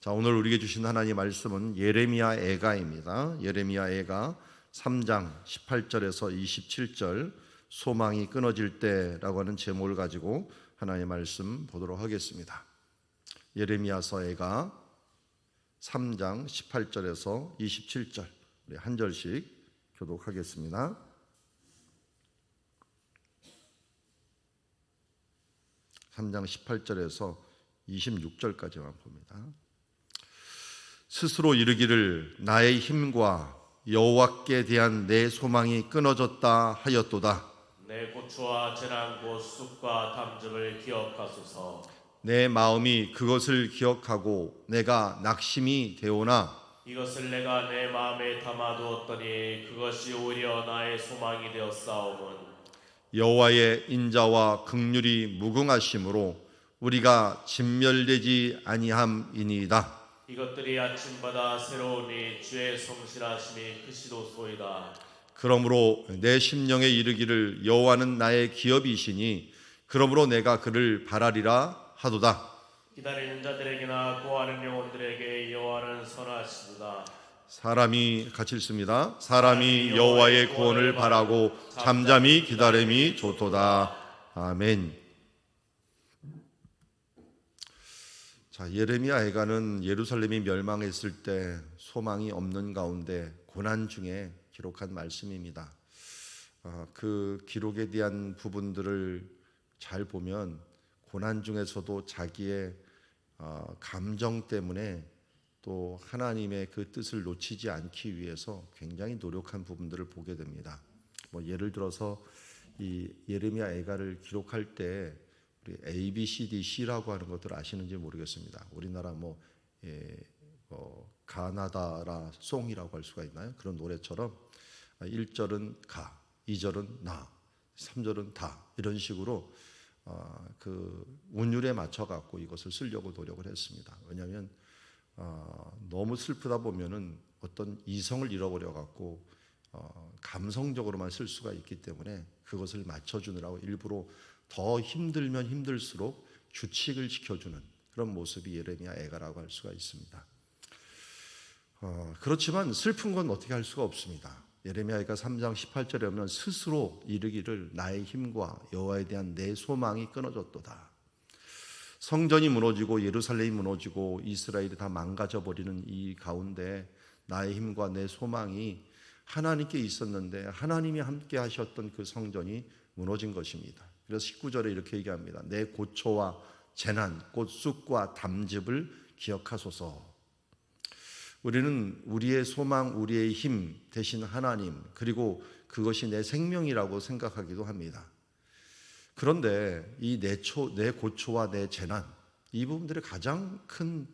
자, 오늘 우리에게 주신 하나님의 말씀은 예레미야 애가입니다. 예레미야 애가 3장 18절에서 27절 소망이 끊어질 때라고 하는 제목을 가지고 하나님의 말씀 보도록 하겠습니다. 예레미야서 애가 3장 18절에서 27절 우리 한 절씩 교독하겠습니다. 3장 18절에서 26절까지만 봅니다. 스스로 이르기를 나의 힘과 여호와께 대한 내 소망이 끊어졌다 하였도다. 내 고초와 재난 곧 쑥과 담즙을 기억하소서. 내 마음이 그것을 기억하고 내가 낙심이 되오나 이것을 내가 내 마음에 담아두었더니 그것이 오히려 나의 소망이 되었사오문. 여호와의 인자와 긍휼이 무궁하심으로 우리가 진멸되지 아니함이니이다. 이것들이 아침마다 새로우니 주의 성실하심이 크시도소이다. 그러므로 내 심령에 이르기를 여호와는 나의 기업이시니 그러므로 내가 그를 바라리라 하도다. 기다리는 자들에게나 구하는 영혼들에게 여호와는 선하시도다. 사람이 같이 읽습니다. 사람이 여호와의 구원을 바라고 잠잠히 기다림이 좋도다. 아멘. 자, 예레미야 애가는 예루살렘이 멸망했을 때 소망이 없는 가운데 고난 중에 기록한 말씀입니다. 그 기록에 대한 부분들을 잘 보면 고난 중에서도 자기의 감정 때문에 또 하나님의 그 뜻을 놓치지 않기 위해서 굉장히 노력한 부분들을 보게 됩니다. 예를 들어서 이 예레미야 애가를 기록할 때 우리 A, B, C, D, C라고 하는 것들 아시는지 모르겠습니다. 우리나라 가나다라 송이라고 할 수가 있나요? 그런 노래처럼 1절은 가, 2절은 나, 3절은 다 이런 식으로 그 운율에 맞춰 갖고 이것을 쓰려고 노력을 했습니다. 왜냐하면 너무 슬프다 보면은 어떤 이성을 잃어버려 갖고 감성적으로만 쓸 수가 있기 때문에 그것을 맞춰주느라고 일부러 더 힘들면 힘들수록 규칙을 지켜주는 그런 모습이 예레미야 애가라고 할 수가 있습니다. 그렇지만 슬픈 건 어떻게 할 수가 없습니다. 예레미야 애가 3장 18절에 보면 스스로 이르기를 나의 힘과 여호와에 대한 내 소망이 끊어졌도다. 성전이 무너지고 예루살렘이 무너지고 이스라엘이 다 망가져 버리는 이 가운데 나의 힘과 내 소망이 하나님께 있었는데 하나님이 함께 하셨던 그 성전이 무너진 것입니다. 그래서 19절에 이렇게 얘기합니다. 내 고초와 재난, 곧 쑥과 담즙을 기억하소서. 우리는 우리의 소망, 우리의 힘 대신 하나님, 그리고 그것이 내 생명이라고 생각하기도 합니다. 그런데 이 내 고초와 내 재난, 이 부분들의 가장 큰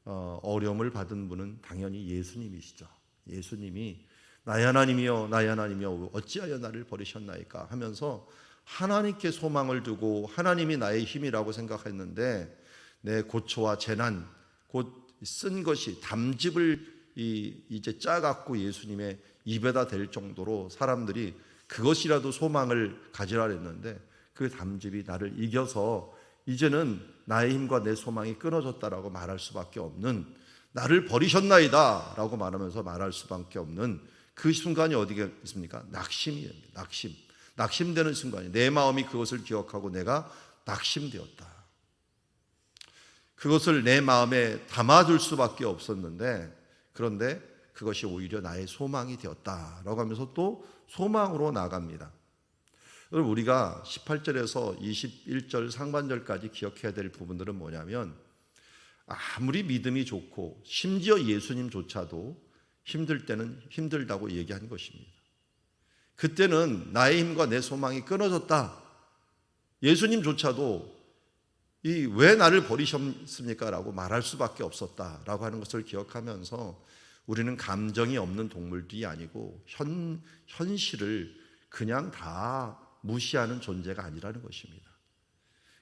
어려움을 받은 분은 당연히 예수님이시죠. 예수님이 나의 하나님이여 나의 하나님이여 어찌하여 나를 버리셨나이까 하면서 하나님께 소망을 두고 하나님이 나의 힘이라고 생각했는데 내 고초와 재난 곧 쓴 것이 담즙을 이제 짜갖고 예수님의 입에다 댈 정도로 사람들이 그것이라도 소망을 가지라 했는데 그 담즙이 나를 이겨서 이제는 나의 힘과 내 소망이 끊어졌다라고 말할 수밖에 없는, 나를 버리셨나이다 라고 말하면서 말할 수밖에 없는 그 순간이 어디가 있습니까? 낙심이에요. 낙심되는 순간이, 내 마음이 그것을 기억하고 내가 낙심되었다. 그것을 내 마음에 담아둘 수밖에 없었는데, 그런데 그것이 오히려 나의 소망이 되었다라고 하면서 또 소망으로 나갑니다. 여러분, 우리가 18절에서 21절 상반절까지 기억해야 될 부분들은 뭐냐면, 아무리 믿음이 좋고 심지어 예수님조차도 힘들 때는 힘들다고 얘기한 것입니다. 그때는 나의 힘과 내 소망이 끊어졌다. 예수님조차도 왜 나를 버리셨습니까? 라고 말할 수밖에 없었다라고 하는 것을 기억하면서 우리는 감정이 없는 동물들이 아니고 현실을 그냥 다 무시하는 존재가 아니라는 것입니다.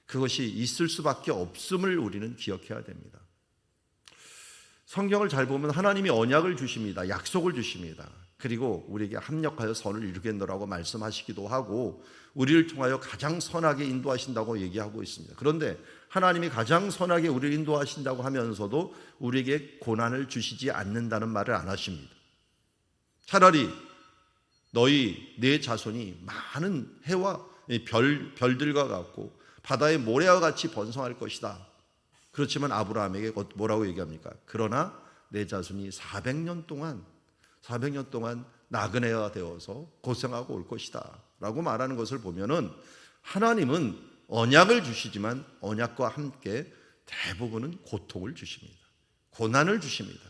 그것이 있을 수밖에 없음을 우리는 기억해야 됩니다. 성경을 잘 보면 하나님이 언약을 주십니다. 약속을 주십니다. 그리고 우리에게 합력하여 선을 이루겠노라고 말씀하시기도 하고 우리를 통하여 가장 선하게 인도하신다고 얘기하고 있습니다. 그런데 하나님이 가장 선하게 우리를 인도하신다고 하면서도 우리에게 고난을 주시지 않는다는 말을 안 하십니다. 차라리 내 자손이 많은 해와 별들과 같고 바다의 모래와 같이 번성할 것이다. 그렇지만 아브라함에게 뭐라고 얘기합니까? 그러나 내 자손이 400년 동안 나그네가 되어서 고생하고 올 것이다 라고 말하는 것을 보면은 하나님은 언약을 주시지만 언약과 함께 대부분은 고통을 주십니다. 고난을 주십니다.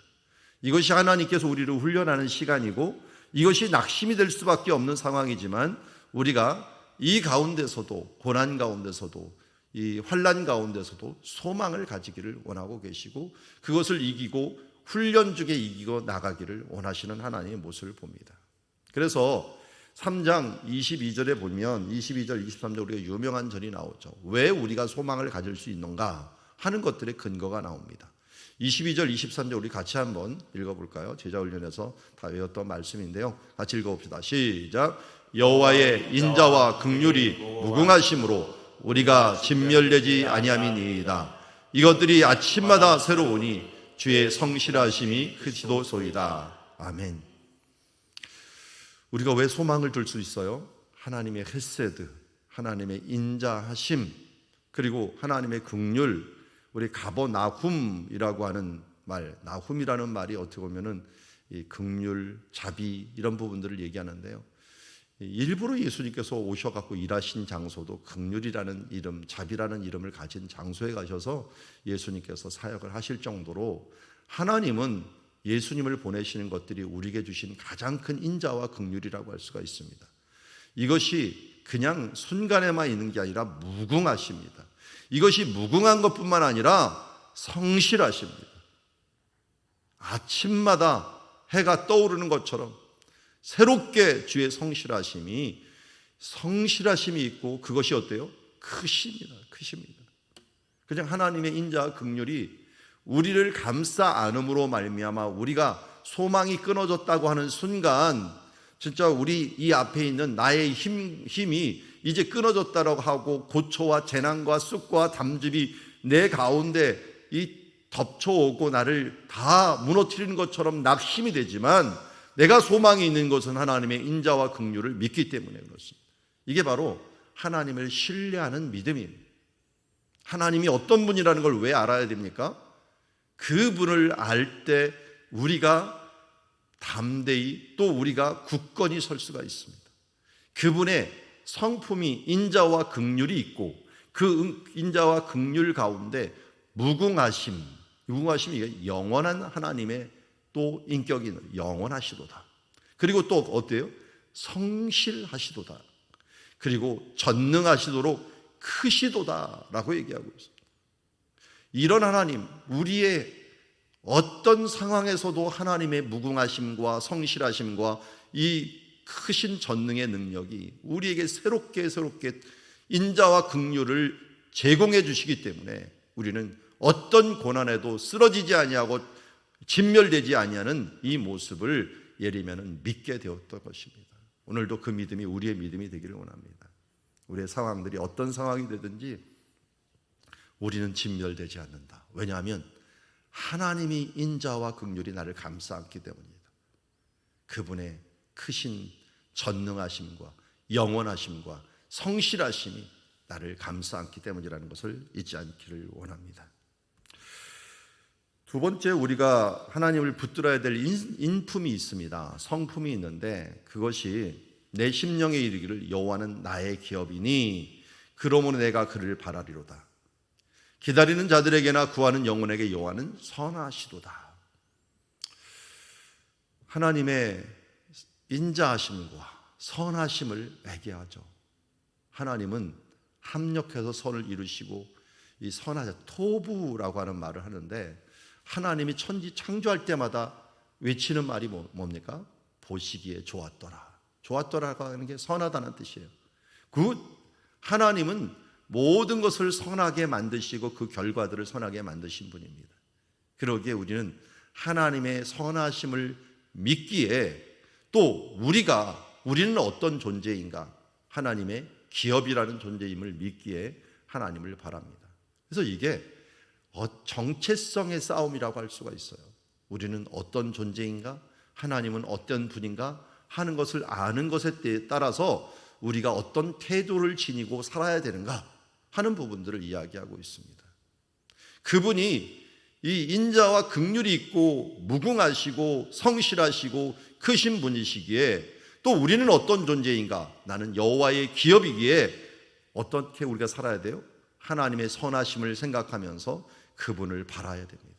이것이 하나님께서 우리를 훈련하는 시간이고 이것이 낙심이 될 수밖에 없는 상황이지만 우리가 이 가운데서도 고난 가운데서도 이 환난 가운데서도 소망을 가지기를 원하고 계시고 그것을 이기고 훈련 중에 이기고 나가기를 원하시는 하나님의 모습을 봅니다. 그래서 3장 22절에 보면 22절, 23절 우리가 유명한 절이 나오죠. 왜 우리가 소망을 가질 수 있는가 하는 것들의 근거가 나옵니다. 22절, 23절 우리 같이 한번 읽어볼까요? 제자훈련에서 다 외웠던 말씀인데요. 같이 읽어봅시다. 시작. 여호와의 인자와 긍휼이 무궁하심으로 우리가 진멸되지 아니함이니이다. 이것들이 아침마다 새로우니 주의 성실하심이 크시도소이다. 아멘. 우리가 왜 소망을 둘 수 있어요? 하나님의 헤세드, 하나님의 인자하심, 그리고 하나님의 긍휼, 우리 가버 나훔이라고 하는 말, 나훔이라는 말이 어떻게 보면은 이 긍휼, 자비 이런 부분들을 얘기하는데요. 일부러 예수님께서 오셔갖고 일하신 장소도 긍휼이라는 이름, 자비라는 이름을 가진 장소에 가셔서 예수님께서 사역을 하실 정도로 하나님은 예수님을 보내시는 것들이 우리에게 주신 가장 큰 인자와 긍휼이라고 할 수가 있습니다. 이것이 그냥 순간에만 있는 게 아니라 무궁하십니다. 이것이 무궁한 것뿐만 아니라 성실하십니다. 아침마다 해가 떠오르는 것처럼 새롭게 주의 성실하심이 있고 그것이 어때요? 크십니다. 그냥 하나님의 인자와 긍휼이 우리를 감싸 안음으로 말미암아 우리가 소망이 끊어졌다고 하는 순간 진짜 우리 이 앞에 있는 나의 힘이 이제 끊어졌다라고 하고 고초와 재난과 쑥과 담즙이 내 가운데 이 덮쳐오고 나를 다 무너뜨리는 것처럼 낙심이 되지만 내가 소망이 있는 것은 하나님의 인자와 긍휼을 믿기 때문에 그렇습니다. 이게 바로 하나님을 신뢰하는 믿음입니다. 하나님이 어떤 분이라는 걸 왜 알아야 됩니까? 그분을 알 때 우리가 담대히 또 우리가 굳건히 설 수가 있습니다. 그분의 성품이 인자와 긍휼이 있고 그 인자와 긍휼 가운데 무궁하심이 이게 영원한 하나님의 또 인격이 영원하시도다. 그리고 또 어때요? 성실하시도다. 그리고 전능하시도록 크시도다라고 얘기하고 있습니다. 이런 하나님, 우리의 어떤 상황에서도 하나님의 무궁하심과 성실하심과 이 크신 전능의 능력이 우리에게 새롭게 인자와 긍휼을 제공해 주시기 때문에 우리는 어떤 고난에도 쓰러지지 아니하고 진멸되지 아니하는 이 모습을 예리면은 믿게 되었던 것입니다. 오늘도 그 믿음이 우리의 믿음이 되기를 원합니다. 우리의 상황들이 어떤 상황이 되든지 우리는 진멸되지 않는다. 왜냐하면 하나님이 인자와 긍휼이 나를 감싸 안기 때문입니다. 그분의 크신 전능하심과 영원하심과 성실하심이 나를 감싸 안기 때문이라는 것을 잊지 않기를 원합니다. 두 번째, 우리가 하나님을 붙들어야 될 인품이 있습니다. 성품이 있는데 그것이 내 심령에 이르기를 여호와는 나의 기업이니 그러므로 내가 그를 바라리로다. 기다리는 자들에게나 구하는 영혼에게 여호와는 선하시도다. 하나님의 인자하심과 선하심을 매개하죠. 하나님은 합력해서 선을 이루시고 이 선하자 토부라고 하는 말을 하는데 하나님이 천지 창조할 때마다 외치는 말이 뭡니까? 보시기에 좋았더라. 좋았더라고 하는 게 선하다는 뜻이에요. 그 하나님은 모든 것을 선하게 만드시고 그 결과들을 선하게 만드신 분입니다. 그러기에 우리는 하나님의 선하심을 믿기에 또 우리는 어떤 존재인가? 하나님의 기업이라는 존재임을 믿기에 하나님을 바랍니다. 그래서 이게 정체성의 싸움이라고 할 수가 있어요. 우리는 어떤 존재인가? 하나님은 어떤 분인가? 하는 것을 아는 것에 따라서 우리가 어떤 태도를 지니고 살아야 되는가 하는 부분들을 이야기하고 있습니다. 그분이 이 인자와 긍휼이 있고 무궁하시고 성실하시고 크신 분이시기에 또 우리는 어떤 존재인가? 나는 여호와의 기업이기에 어떻게 우리가 살아야 돼요? 하나님의 선하심을 생각하면서 그분을 바라야 됩니다.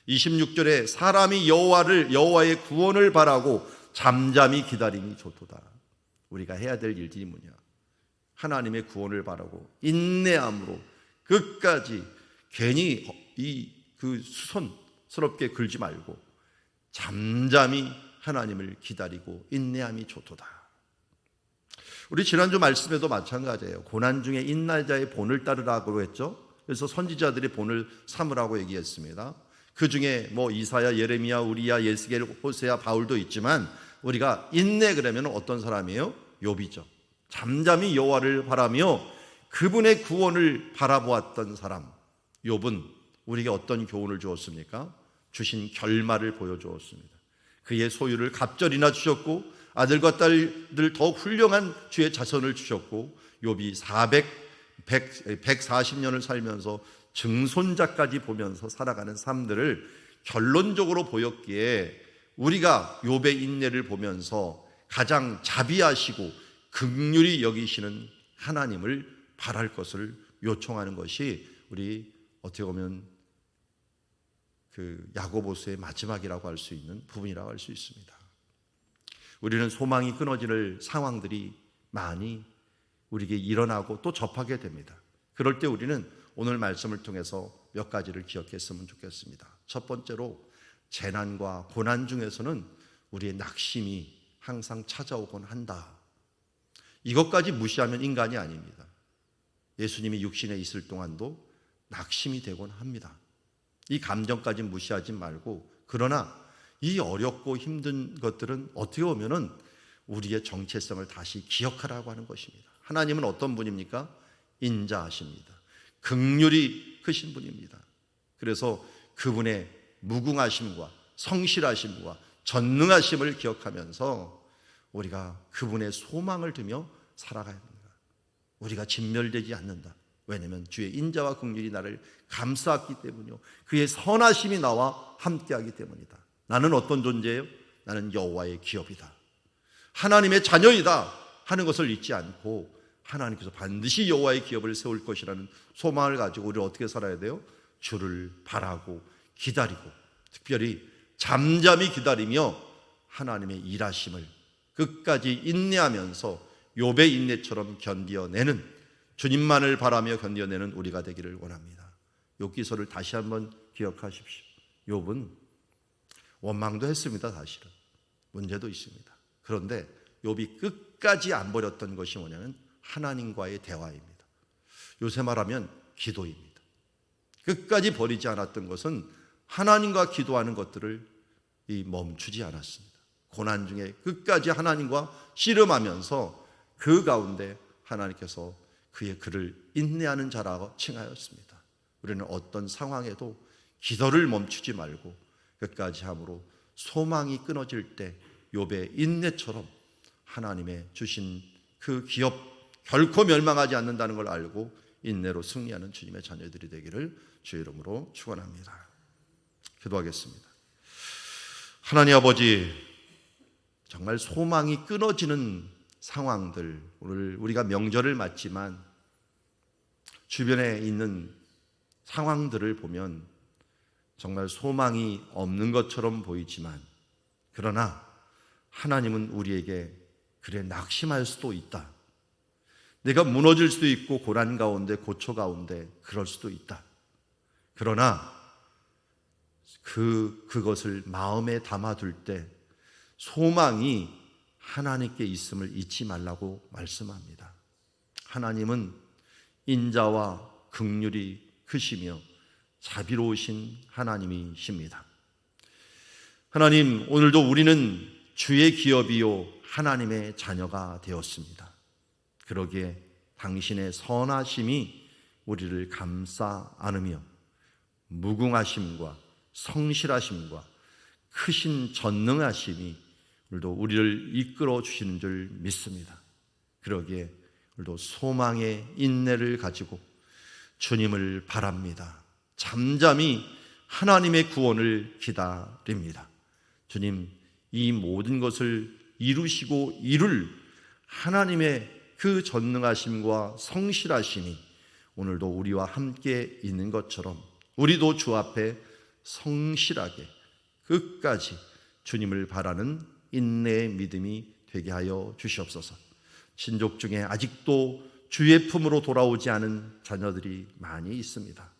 26절에 사람이 여호와의 구원을 바라고 잠잠히 기다림이 좋도다. 우리가 해야 될 일들이 뭐냐? 하나님의 구원을 바라고 인내함으로 끝까지 괜히 수선스럽게 굴지 말고 잠잠히 하나님을 기다리고 인내함이 좋도다. 우리 지난주 말씀에도 마찬가지예요. 고난 중에 인내 자의 본을 따르라고 했죠. 그래서 선지자들의 본을 삼으라고 얘기했습니다. 그 중에 이사야, 예레미야, 우리야, 예스겔, 호세야, 바울도 있지만 우리가 인내 그러면 어떤 사람이에요? 욥이죠. 잠잠히 여호와를 바라며 그분의 구원을 바라보았던 사람. 욥은 우리에게 어떤 교훈을 주었습니까? 주신 결말을 보여주었습니다. 그의 소유를 갑절이나 주셨고 아들과 딸들 더 훌륭한 주의 자손을 주셨고 욥이 140년을 살면서 증손자까지 보면서 살아가는 삶들을 결론적으로 보였기에 우리가 욥의 인내를 보면서 가장 자비하시고 긍휼히 여기시는 하나님을 바랄 것을 요청하는 것이 우리 어떻게 보면 야고보서의 마지막이라고 할 수 있는 부분이라고 할 수 있습니다. 우리는 소망이 끊어질 상황들이 많이 우리에게 일어나고 또 접하게 됩니다. 그럴 때 우리는 오늘 말씀을 통해서 몇 가지를 기억했으면 좋겠습니다. 첫 번째로 재난과 고난 중에서는 우리의 낙심이 항상 찾아오곤 한다. 이것까지 무시하면 인간이 아닙니다. 예수님이 육신에 있을 동안도 낙심이 되곤 합니다. 이 감정까지 무시하지 말고, 그러나 이 어렵고 힘든 것들은 어떻게 보면은 우리의 정체성을 다시 기억하라고 하는 것입니다. 하나님은 어떤 분입니까? 인자하십니다. 긍휼이 크신 분입니다. 그래서 그분의 무궁하심과 성실하심과 전능하심을 기억하면서 우리가 그분의 소망을 두며 살아가야 합니다. 우리가 진멸되지 않는다. 왜냐하면 주의 인자와 긍휼이 나를 감싸왔기 때문이요, 그의 선하심이 나와 함께하기 때문이다. 나는 어떤 존재예요? 나는 여호와의 기업이다, 하나님의 자녀이다 하는 것을 잊지 않고 하나님께서 반드시 여호와의 기업을 세울 것이라는 소망을 가지고 우리는 어떻게 살아야 돼요? 주를 바라고 기다리고, 특별히 잠잠히 기다리며 하나님의 일하심을 끝까지 인내하면서 욥의 인내처럼 견뎌내는, 주님만을 바라며 견뎌내는 우리가 되기를 원합니다. 욥기서를 다시 한번 기억하십시오. 욥은 원망도 했습니다. 사실은 문제도 있습니다. 그런데 욥이 끝까지 안 버렸던 것이 뭐냐면 하나님과의 대화입니다. 요새 말하면 기도입니다. 끝까지 버리지 않았던 것은 하나님과 기도하는 것들을 멈추지 않았습니다. 고난 중에 끝까지 하나님과 씨름하면서 그 가운데 하나님께서 그를 인내하는 자라고 칭하였습니다. 우리는 어떤 상황에도 기도를 멈추지 말고 끝까지 함으로 소망이 끊어질 때 욥의 인내처럼 하나님의 주신 그 기업 결코 멸망하지 않는다는 걸 알고 인내로 승리하는 주님의 자녀들이 되기를 주의 이름으로 축원합니다. 기도하겠습니다. 하나님 아버지, 정말 소망이 끊어지는 상황들, 오늘 우리가 명절을 맞지만 주변에 있는 상황들을 보면 정말 소망이 없는 것처럼 보이지만, 그러나 하나님은 우리에게 그래 낙심할 수도 있다, 내가 무너질 수도 있고 고난 가운데 고초 가운데 그럴 수도 있다, 그러나 그것을 마음에 담아둘 때 소망이 하나님께 있음을 잊지 말라고 말씀합니다. 하나님은 인자와 긍휼이 크시며 자비로우신 하나님이십니다. 하나님, 오늘도 우리는 주의 기업이요 하나님의 자녀가 되었습니다. 그러기에 당신의 선하심이 우리를 감싸 안으며 무궁하심과 성실하심과 크신 전능하심이 오늘도 우리를 이끌어 주시는 줄 믿습니다. 그러기에 오늘도 소망의 인내를 가지고 주님을 바랍니다. 잠잠히 하나님의 구원을 기다립니다. 주님, 이 모든 것을 이루시고 이룰 하나님의 그 전능하심과 성실하심이 오늘도 우리와 함께 있는 것처럼 우리도 주 앞에 성실하게 끝까지 주님을 바라는 인내의 믿음이 되게 하여 주시옵소서. 친족 중에 아직도 주의 품으로 돌아오지 않은 자녀들이 많이 있습니다.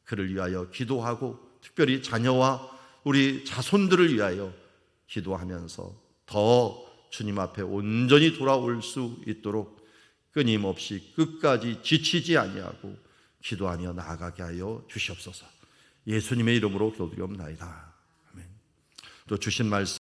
그를 위하여 기도하고 특별히 자녀와 우리 자손들을 위하여 기도하면서 더 주님 앞에 온전히 돌아올 수 있도록 끊임없이 끝까지 지치지 아니하고 기도하며 나아가게 하여 주시옵소서. 예수님의 이름으로 기도드리옵나이다. 아멘. 또 주신 말씀